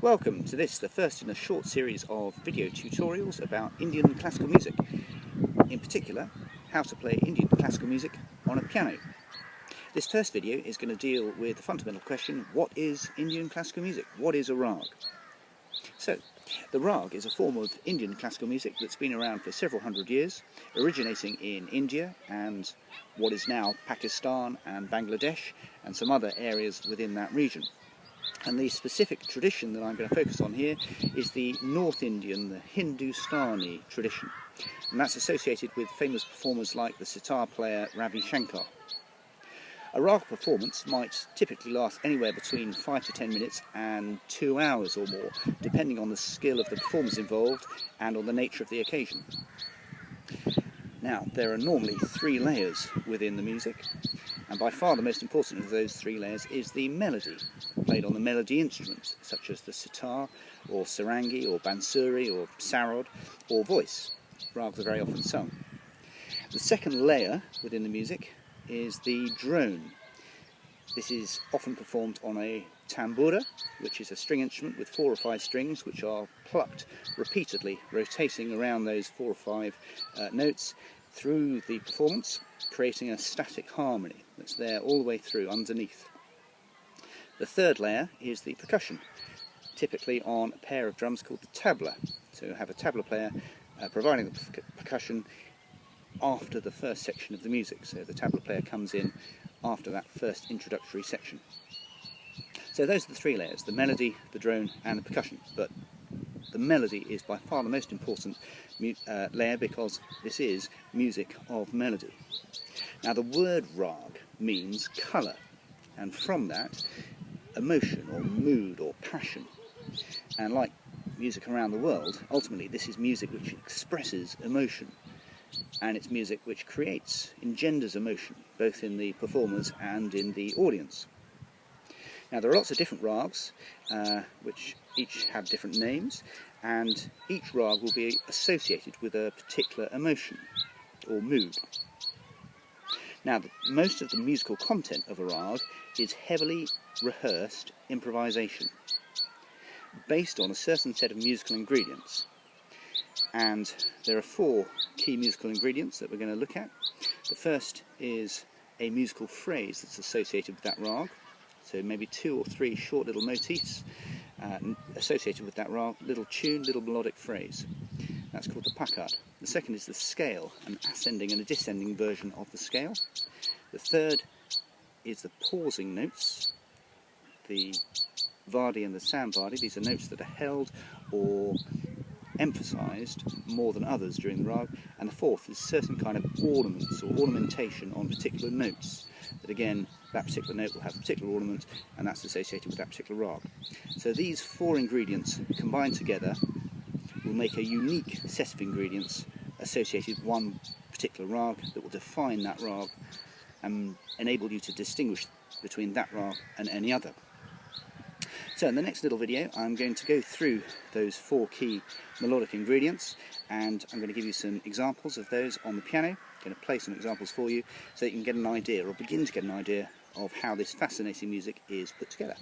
Welcome to this, the first in a short series of video tutorials about Indian classical music. In particular, how to play Indian classical music on a piano. This first video is going to deal with the fundamental question, what is Indian classical music? What is a raag? So, the raag is a form of Indian classical music that's been around for several hundred years, originating in India and what is now Pakistan and Bangladesh and some other areas within that region. And the specific tradition that I'm going to focus on here is the North Indian, the Hindustani tradition. And that's associated with famous performers like the sitar player Ravi Shankar. A raga performance might typically last anywhere between 5 to 10 minutes and 2 hours or more, depending on the skill of the performers involved and on the nature of the occasion. Now, there are normally 3 layers within the music, and by far the most important of those 3 layers is the melody, played on the melody instruments, such as the sitar, or sarangi, or bansuri, or sarod, or voice. Ragas are very often sung. The second layer within the music is the drone. This is often performed on a tambura, which is a string instrument with 4 or 5 strings which are plucked repeatedly, rotating around those 4 or 5 notes through the performance, creating a static harmony that's there all the way through underneath. The third layer is the percussion, typically on a pair of drums called the tabla. So you have a tabla player providing the percussion after the first section of the music. So the tabla player comes in after that first introductory section. So those are the 3 layers, the melody, the drone and the percussion. But the melody is by far the most important layer because this is music of melody. Now the word raag means colour, and from that emotion or mood or passion. And like music around the world, ultimately this is music which expresses emotion. And it's music which engenders emotion, both in the performers and in the audience. Now there are lots of different rags, which each have different names, and each rag will be associated with a particular emotion or mood. Now most of the musical content of a rag is heavily rehearsed improvisation, based on a certain set of musical ingredients. And there are 4 key musical ingredients that we're going to look at. The first is a musical phrase that's associated with that rag. So maybe 2 or 3 short little motifs associated with that rag, little tune, little melodic phrase. That's called the pakad. The second is the scale, an ascending and a descending version of the scale. The third is the pausing notes, the vadi and the samvadi. These are notes that are held or emphasised more than others during the rag. And the fourth is certain kind of ornaments or ornamentation on particular notes. That again, that particular note will have a particular ornament, and that's associated with that particular rag. So these 4 ingredients combined together will make a unique set of ingredients associated with one particular rag that will define that rag and enable you to distinguish between that rag and any other. So in the next little video I'm going to go through those 4 key melodic ingredients, and I'm going to give you some examples of those on the piano. I'm going to play some examples for you so that you can get an idea, or begin to get an idea, of how this fascinating music is put together.